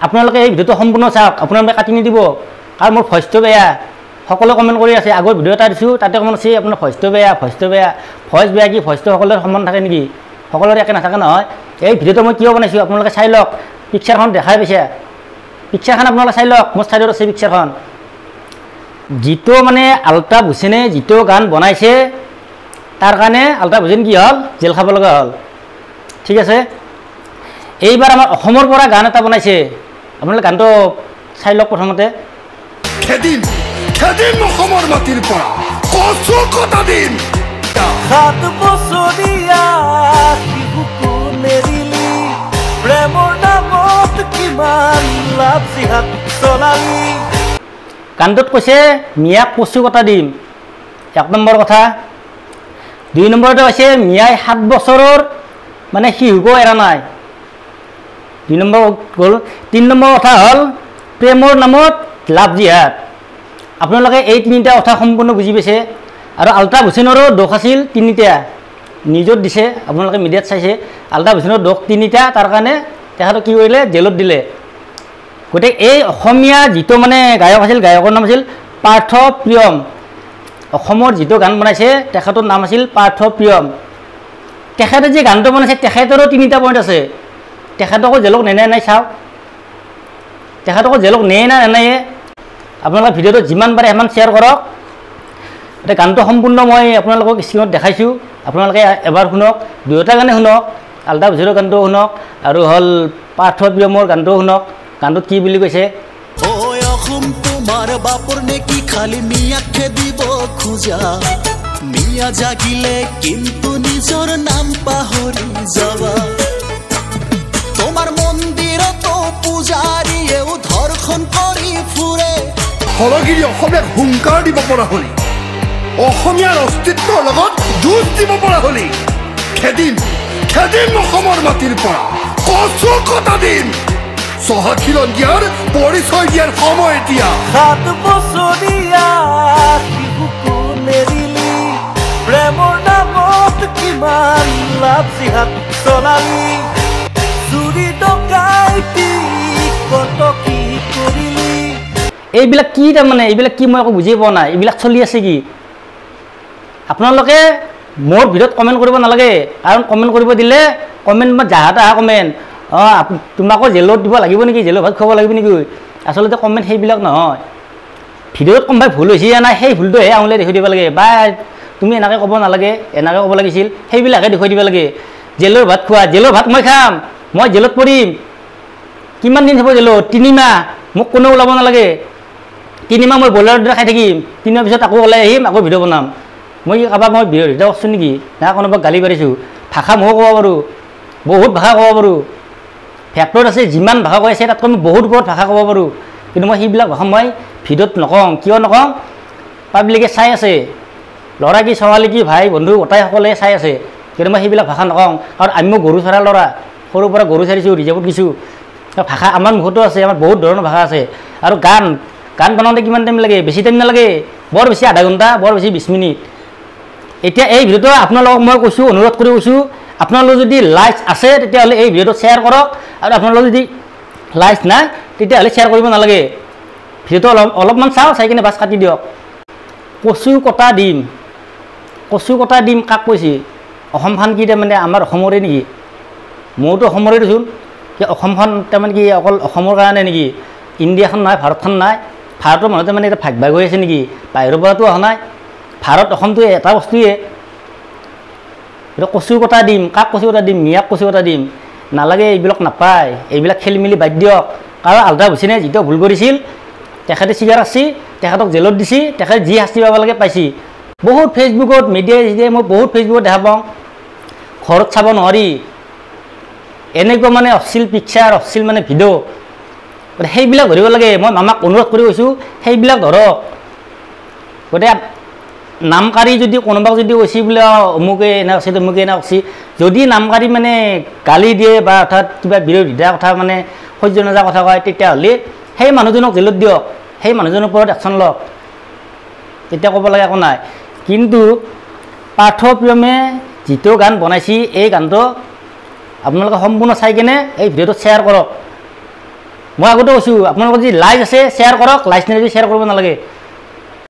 আপোনালোকে এই ভিডিঅ'টো সম্পূৰ্ণ চাওক, আপোনালোকে কাটি নিদিব কাৰণ মোৰ ভইচটো বেয়া। সকলোৱে কমেণ্ট কৰি আছে, আগৰ ভিডিঅ' এটা দিছোঁ তাতে কমেণ্ট আছে আপোনাৰ ভইচটো বেয়া, ভইচটো বেয়া। ভইচ বেয়া কি ভইচটো সকলোৰে সমান থাকে নেকি? সকলোৰে একে নাথাকে নহয়। এই ভিডিঅ'টো মই কিয় বনাইছোঁ আপোনালোকে চাই লওক, পিকচাৰখন দেখাই পাইছে, পিকচাৰখন আপোনালোকে চাই লওক, মোৰ চাইডত আছে পিকচাৰখন। যিটো মানে আলতাফ হুছেইনে যিটো গান বনাইছে তাৰ কাৰণে আলতাফ হুছেইন কি হ'ল, জেল খাব লগা হ'ল। ঠিক আছে, এইবাৰ আমাৰ অসমৰ পৰা গান এটা বনাইছে, আপোনালোকে গানটো চাই লওক প্ৰথমতে। খেদিম খেদিম অসমৰ মাটিৰ পৰা কচু কটা দিম। 7 বছৰীয়া শিশুকো নেৰিলি, প্ৰেমৰ নামত কিমান লাভ জিহাদ চলালি। গানটোত কৈছে মিয়াক কচু কটা দিম, 1 নম্বৰ কথা। 2 নম্বৰতে কৈছে মিয়াই 7 বছৰৰ মানে শিশুকো এৰা নাই, 2 নম্বৰ গ'ল। 3 নম্বৰ কথা হ'ল প্ৰেমৰ নামত লাভ জিহাদ। আপোনালোকে এই 3টা কথা সম্পূৰ্ণ বুজি পাইছে। আৰু আলতাফ হুছেইনৰো দোষ আছিল 3টা, নিউজত দিছে, আপোনালোকে মিডিয়াত চাইছে। আলতাফ হুছেইনৰ দোষ 3টা, তাৰ কাৰণে তেখেতক কি কৰিলে, জেলত দিলে। গতিকে এই অসমীয়া যিটো মানে গায়ক আছিল, গায়কৰ নাম আছিল পাৰ্থ প্ৰিয়ম। অসমৰ যিটো গান বনাইছে তেখেতৰ নাম আছিল পাৰ্থ প্ৰিয়ম। তেখেতে যে গানটো বনাইছে তেখেতৰো 3টা পইণ্ট আছে। তেখেতকো জেলক নেনে নাই চাওক, তেখেতকো জেলক নেয়ে না নেনায়ে। আপোনালোকে ভিডিঅ'টো যিমান পাৰে সিমান শ্বেয়াৰ কৰক। এতিয়া গানটো সম্পূৰ্ণ মই আপোনালোকক স্ক্ৰীণত দেখাইছোঁ, আপোনালোকে এবাৰ শুনক, 2টা গানে শুনক, আলতাফ হুছেইনৰ গানটো শুনক আৰু হ'ল পাৰ্থ প্ৰিয়মৰ গানটো শুনক। গানটোত কি বুলি কৈছে, ওই অসম তোমাৰ বাপৰ নেকি খালি মিয়াকে দিব খোজা, মিয়া জাগিলে কিন্তু নিজৰ নাম পাহৰি যাবা। তোমাৰ মন্দিৰতো পূজাৰীয়েও ধৰ্ষণ কৰি ফুৰে। হলগিৰি অসমীয়াক হুংকাৰ দিব পৰা হলি, অসমীয়াৰ অস্তিত্বৰ লগত যুঁজ দিব পৰা হলি। খেদিম খেদিম অসমৰ মাটিৰ পৰা কচু কটা দিম। চহাখিলন দিয়াৰ পৰিচয় দিয়াৰ সময় এতিয়া। 7 বছৰীয়া শিশুকো নেৰিলি, প্ৰেমৰ নামত কিমান লাভ জিহাদ চলালি। চুৰি ডকাইতি কত কি কৰিলি। এইবিলাক কি তাৰমানে, এইবিলাক কি মই একো বুজি পোৱা নাই, এইবিলাক চলি আছে কি? আপোনালোকে মোৰ ভিডিঅ'ত কমেণ্ট কৰিব নালাগে, কাৰণ কমেণ্ট কৰিব দিলে কমেণ্ট মই যাহা তাহা কমেণ্ট, তোমাকো জেলত দিব লাগিব নেকি, জেলৰ ভাত খুৱাব লাগিব নেকি? আচলতে কমেণ্ট সেইবিলাক নহয়। ভিডিঅ'ত কোনোবাই ভুল হৈছে য়া নাই সেই ভুলটোহে আঙুলিয়াই দেখুৱাই দিব লাগে, বা তুমি এনেকৈ ক'ব নালাগে, এনেকৈ ক'ব লাগিছিল, সেইবিলাকে দেখুৱাই দিব লাগে। জেলৰ ভাত খোৱা, জেলৰ ভাত মই খাম, মই জেলত পৰিম। কিমান দিন হ'ব জেলত? 3 মাহ। মোক কোনেও ওলাব নালাগে। 3 মাহ মই ব্ৰইলাৰৰ দৰে খাই থাকিম, 3 মাহৰ পিছত আকৌ ওলাই আহিম, আকৌ ভিডিঅ' বনাম। মই কাৰোবাক মই বিৰোধিতা কৰিছোঁ নেকি, না কোনোবাক গালি পাৰিছোঁ? ভাষা ময়ো ক'ব পাৰোঁ, বহুত ভাষা ক'ব পাৰোঁ। ফেক্টৰত আছে যিমান ভাষা কৈ আছে তাতকৈ মই বহুত ওপৰত ভাষা ক'ব পাৰোঁ, কিন্তু মই সেইবিলাক ভাষা মই ভিডিঅ'ত নকওঁ। কিয় নকওঁ? পাব্লিকে চাই আছে, ল'ৰা কি ছোৱালী কি ভাই বন্ধু গোটাই সকলোৱে চাই আছে, কিন্তু মই সেইবিলাক ভাষা নকওঁ। কাৰণ আমিও গৰু চৰা ল'ৰা, সৰুৰ পৰা গৰু চাৰিছোঁ, ৰিজাৰ্ভত গৈছোঁ। ভাষা আমাৰ মুখতো আছে, আমাৰ বহুত ধৰণৰ ভাষা আছে। আৰু গান বনাওঁতে কিমান টাইম লাগে? বেছি টাইম নালাগে, বৰ বেছি আধা ঘণ্টা, বৰ বেছি 20 মিনিট। এতিয়া এই ভিডিঅ'টো আপোনালোকক মই কৈছোঁ, অনুৰোধ কৰি কৈছোঁ, আপোনালোকৰ যদি লাইক আছে তেতিয়াহ'লে এই ভিডিঅ'টো শ্বেয়াৰ কৰক, আৰু আপোনালোকৰ যদি লাইক নাই তেতিয়াহ'লে শ্বেয়াৰ কৰিব নালাগে। ভিডিঅ'টো অলপমান চাওঁ, চাই কিনে বাছ কাটি দিয়ক। কচু কটা দিম, কচু কটা দিম কাক কৈছে? অসমখন কি তাৰমানে আমাৰ অসমৰে নেকি? মইতো অসমৰে দেচোন, কি অসমখন তাৰমানে কি অকল অসমৰ কাৰণে নেকি? ইণ্ডিয়াখন নাই, ভাৰতখন নাই? ভাৰতৰ মানুহ তাৰমানে এটা ভাগ ভাগ হৈ আছে নেকি? বাহিৰৰ পৰাতো অহা নাই। ভাৰত অসমটো এটা বস্তুৱে। কচু কটা দিম, কাক কচু কটা দিম? মিয়াক কচু কটা দিম? নালাগে, এইবিলাক নাপায়, এইবিলাক খেলি মেলি বাদ দিয়ক। কাৰণ আলতাফ হুছেইনে যিটো ভুল কৰিছিল তেখেতে স্বীকাৰ কৰিছে, তেখেতক জেলত দিছে, তেখেতে যি শাস্তি পাব লাগে পাইছে। বহুত ফেচবুকত মিডিয়াই মই বহুত ফেচবুকত দেখা পাওঁ, ঘৰত চাব নোৱাৰি, এনেকুৱা মানে অশ্লীল পিকচাৰ, অশ্লীল মানে ভিডিঅ', সেইবিলাক ধৰিব লাগে। মই মামাক অনুৰোধ কৰি কৈছোঁ সেইবিলাক ধৰক। গতিকে নামকাৰী যদি কোনোবাক যদি কৈছে বোলে অমুকে এনে কৈছে, তমুকে এনে কৈছে, যদি নামকাৰী মানে গালি দিয়ে বা অৰ্থাৎ কিবা বিৰোধিতা কথা মানে সহ্য নজা কথা কয়, তেতিয়াহ'লে সেই মানুহজনক জেলত দিয়ক, সেই মানুহজনৰ ওপৰত একশ্যন লওক, তেতিয়া ক'ব লাগে একো নাই। কিন্তু পাৰ্থ প্ৰিয়মে যিটো গান বনাইছে, এই গানটো আপোনালোকে সম্পূৰ্ণ চাই কিনে এই ভিডিঅ'টো শ্বেয়াৰ কৰক। মই আগতে কৈছোঁ আপোনালোকৰ যি লাইজ আছে শ্বেয়াৰ কৰক, লাইজ নিদি শ্বেয়াৰ কৰিব নালাগে।